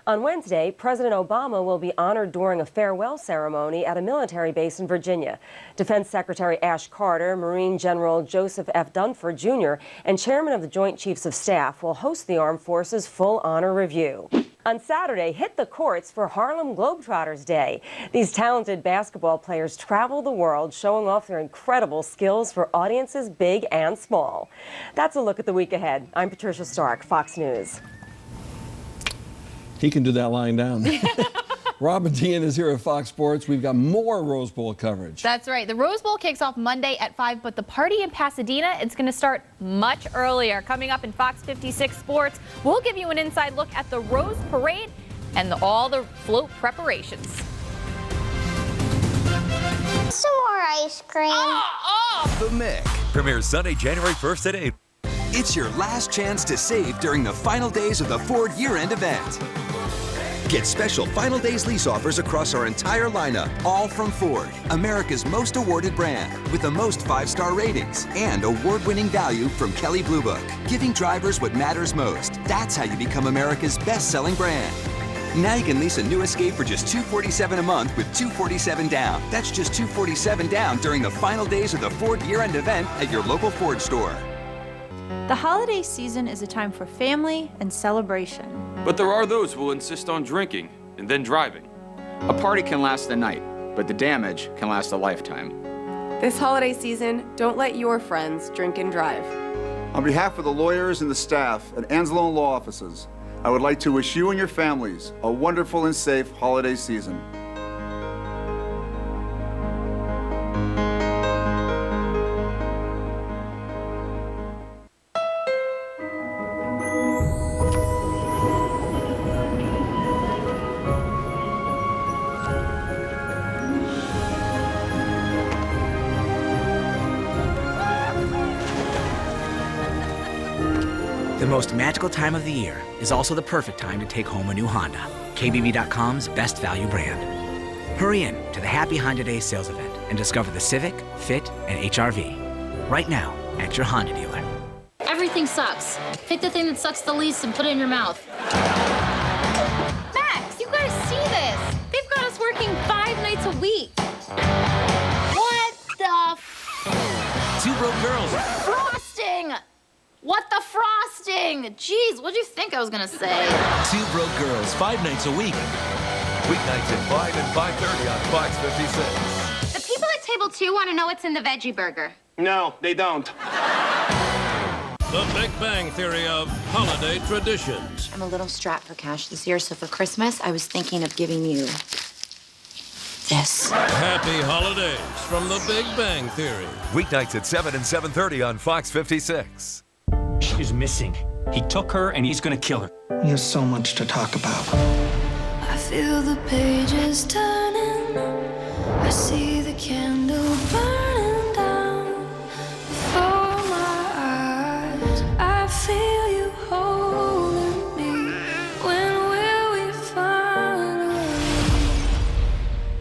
On Wednesday, President Obama will be honored during a farewell ceremony at a military base in Virginia. Defense Secretary Ash Carter, Marine General Joseph F. Dunford, Jr., and Chairman of the Joint Chiefs of Staff will host the Armed Forces full honor review. On Saturday, hit the courts for Harlem Globetrotters Day. These talented basketball players travel the world showing off their incredible skills for audiences big and small. That's a look at the week ahead. I'm Patricia Stark, Fox News. He can do that lying down. Robin Dean is here at Fox Sports. We've got more Rose Bowl coverage. That's right. The Rose Bowl kicks off Monday at 5, but the party in Pasadena, it's going to start much earlier. Coming up in Fox 56 Sports, we'll give you an inside look at the Rose Parade and all the float preparations. Some more ice cream. The Mick premieres Sunday, January 1st at 8. It's your last chance to save during the final days of the Ford year-end event. Get special final days lease offers across our entire lineup, all from Ford, America's most awarded brand, with the most 5-star ratings and award-winning value from Kelley Blue Book, giving drivers what matters most. That's how you become America's best-selling brand. Now you can lease a new Escape for just $247 a month with $247 down. That's just $247 down during the final days of the Ford year-end event at your local Ford store. The holiday season is a time for family and celebration. But there are those who will insist on drinking and then driving. A party can last a night, but the damage can last a lifetime. This holiday season, don't let your friends drink and drive. On behalf of the lawyers and the staff at Anzalone Law Offices, I would like to wish you and your families a wonderful and safe holiday season. The most magical time of the year is also the perfect time to take home a new Honda, KBB.com's best value brand. Hurry in to the Happy Honda Days sales event and discover the Civic, Fit, and HR-V right now at your Honda dealer. Everything sucks. Pick the thing that sucks the least and put it in your mouth. Max, you guys see this? They've got us working 5 nights a week. What the Two broke girls. Frosting! What the frosting? Jeez, what'd you think I was gonna say? Two broke girls, 5 nights a week. Weeknights at 5 and 5:30 on Fox 56. The people at table 2 want to know what's in the veggie burger. No, they don't. The Big Bang Theory of holiday traditions. I'm a little strapped for cash this year, so for Christmas, I was thinking of giving you this. Happy holidays from The Big Bang Theory. Weeknights at 7 and 7:30 on Fox 56. She's missing. He took her and he's gonna kill her. We have so much to talk about. I feel the pages turning. I see the candle burning down before my eyes. I feel you holding me. When will we finally?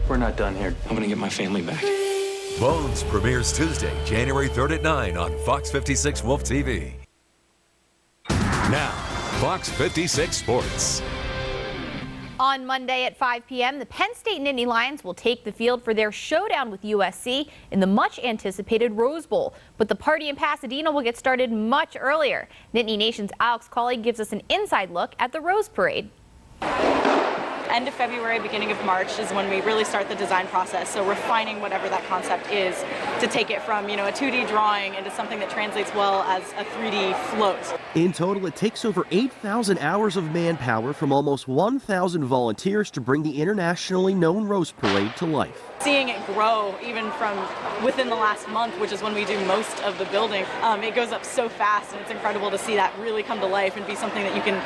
We're not done here. I'm gonna get my family back. Bones premieres Tuesday, January 3rd at 9 on Fox 56 Wolf TV. Now, Fox 56 Sports. On Monday at 5 p.m., the Penn State Nittany Lions will take the field for their showdown with USC in the much-anticipated Rose Bowl. But the party in Pasadena will get started much earlier. Nittany Nation's Alex Colley gives us an inside look at the Rose Parade. End of February, beginning of March is when we really start the design process. So refining whatever that concept is to take it from, a 2D drawing into something that translates well as a 3D float. In total, it takes over 8,000 hours of manpower from almost 1,000 volunteers to bring the internationally known Rose Parade to life. Seeing it grow even from within the last month, which is when we do most of the building, it goes up so fast, and it's incredible to see that really come to life and be something that you can,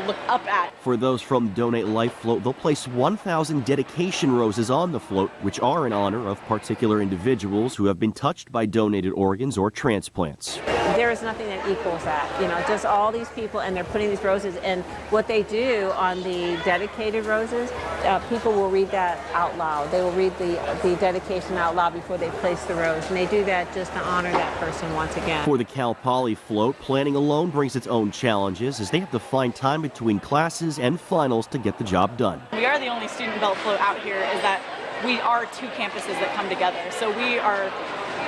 look up at. For those from Donate Life float, they'll place 1,000 dedication roses on the float, which are in honor of particular individuals who have been touched by donated organs or transplants. There is nothing that equals that, just all these people, and they're putting these roses, and what they do on the dedicated roses, people will read that out loud. They will read the dedication out loud before they place the rose, and they do that just to honor that person once again. For the Cal Poly float, planning alone brings its own challenges as they have to find time between classes and finals to get the job done. We are the only student-built float out here, is that we are 2 campuses that come together. So we are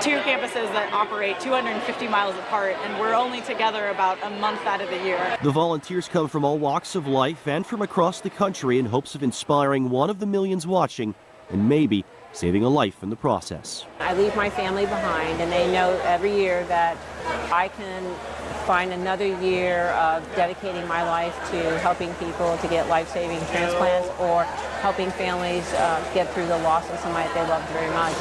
2 campuses that operate 250 miles apart, and we're only together about a month out of the year. The volunteers come from all walks of life and from across the country in hopes of inspiring one of the millions watching and maybe saving a life in the process. I leave my family behind, and they know every year that I can find another year of dedicating my life to helping people to get life-saving transplants or helping families get through the loss of somebody they loved very much.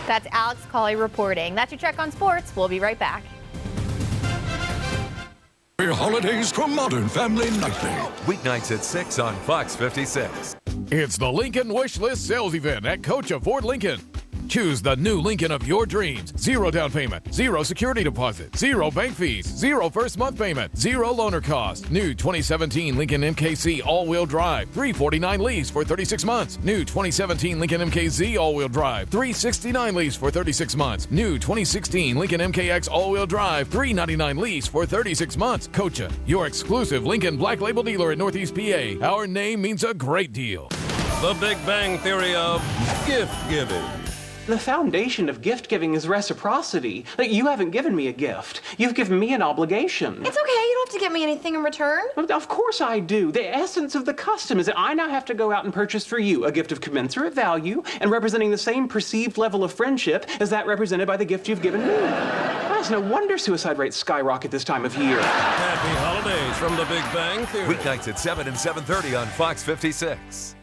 That's Alex Colley reporting. That's your check on sports. We'll be right back. Holidays from Modern Family Nightly. Weeknights at 6 on Fox 56. It's the Lincoln Wish List sales event at Coach of Ford Lincoln. Choose the new Lincoln of your dreams. 0 down payment, 0 security deposit, 0 bank fees, 0 first month payment, 0 loaner cost. New 2017 Lincoln MKC all-wheel drive, $349 lease for 36 months. New 2017 Lincoln MKZ all-wheel drive, $369 lease for 36 months. New 2016 Lincoln MKX all-wheel drive, $399 lease for 36 months. Coacha, your exclusive Lincoln Black Label dealer in Northeast PA. Our name means a great deal. The Big Bang Theory of gift giving. The foundation of gift giving is reciprocity. You haven't given me a gift. You've given me an obligation. It's okay. You don't have to get me anything in return. Of course I do. The essence of the custom is that I now have to go out and purchase for you a gift of commensurate value and representing the same perceived level of friendship as that represented by the gift you've given me. It's no wonder suicide rates skyrocket this time of year. Happy holidays from the Big Bang Theory. Weeknights at 7 and 7:30 on Fox 56.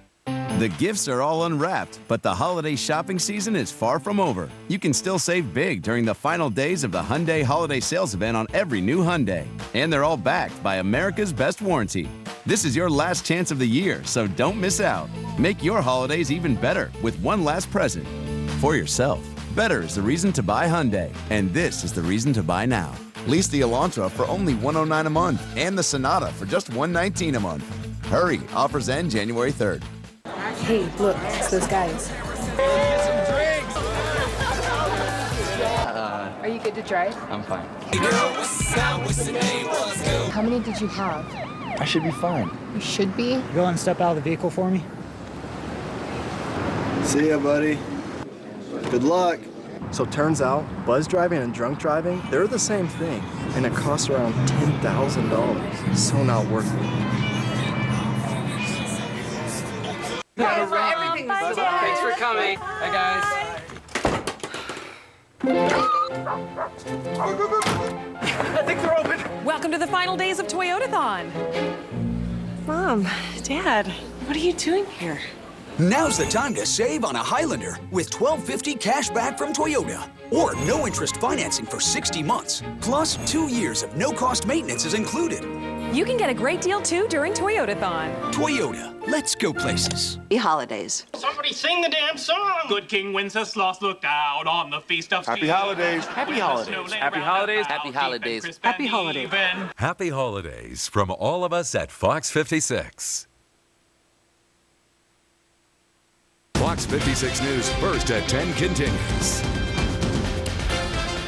The gifts are all unwrapped, but the holiday shopping season is far from over. You can still save big during the final days of the Hyundai Holiday Sales Event on every new Hyundai. And they're all backed by America's Best Warranty. This is your last chance of the year, so don't miss out. Make your holidays even better with one last present for yourself. Better is the reason to buy Hyundai, and this is the reason to buy now. Lease the Elantra for only $109 a month and the Sonata for just $119 a month. Hurry, offers end January 3rd. Hey, look, it's those guys. Are you good to drive? I'm fine. How many did you have? I should be fine. You should be? Go and step out of the vehicle for me. See ya, buddy. Good luck. So turns out, buzz driving and drunk driving, they're the same thing. And it costs around $10,000. So not worth it. Everything. Thanks for coming. Bye, guys. I think they're open. Welcome to the final days of Toyotathon. Mom, Dad, what are you doing here? Now's the time to save on a Highlander with $1,250 cash back from Toyota. Or no interest financing for 60 months. Plus 2 years of no-cost maintenance is included. You can get a great deal too during Toyotathon. Toyota, let's go places. Happy holidays. Somebody sing the damn song. Good King Wenceslas looked out on the feast of Happy holidays. Happy holidays. Happy holidays. Happy holidays. Happy holidays. Happy holidays from all of us at Fox 56. Fox 56 News first at 10 continues.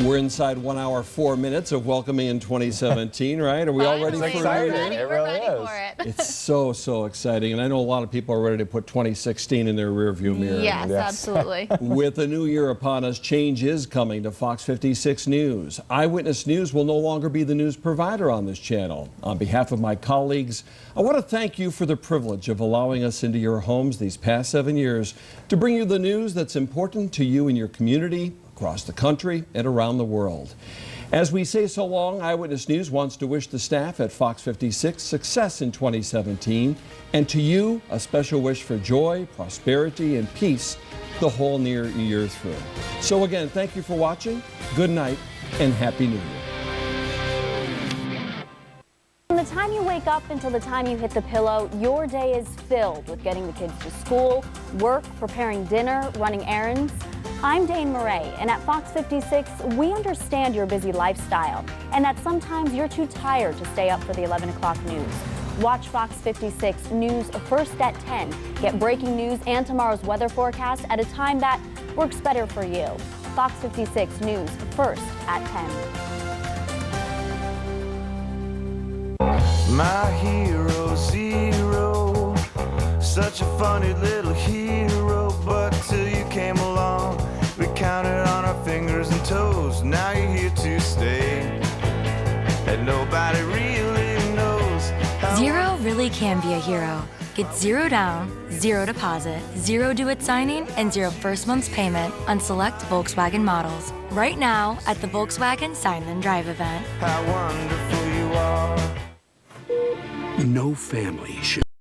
We're inside 1 hour, 4 minutes of welcoming in 2017, right? Are we all ready for it? It really is. It's so exciting. And I know a lot of people are ready to put 2016 in their rearview mirror. Yes, absolutely. With the new year upon us, change is coming to Fox 56 News. Eyewitness News will no longer be the news provider on this channel. On behalf of my colleagues, I want to thank you for the privilege of allowing us into your homes these past 7 years to bring you the news that's important to you and your community, across the country and around the world. As we say so long, Eyewitness News wants to wish the staff at Fox 56 success in 2017, and to you, a special wish for joy, prosperity, and peace the whole year through. So again, thank you for watching, good night, and Happy New Year. From the time you wake up until the time you hit the pillow, your day is filled with getting the kids to school, work, preparing dinner, running errands. I'm Dane Murray, and at Fox 56, we understand your busy lifestyle and that sometimes you're too tired to stay up for the 11 o'clock news. Watch Fox 56 News first at 10. Get breaking news and tomorrow's weather forecast at a time that works better for you. Fox 56 News first at 10. My hero, Zero, such a funny little hero, but till you came along, we counted on our fingers and toes. Now you're here to stay, and nobody really knows how. Zero really can be a hero. Get 0 down, 0 deposit, 0 due at signing, and 0 first month's payment on select Volkswagen models. Right now at the Volkswagen Sign and Drive event. How wonderful you are. No family should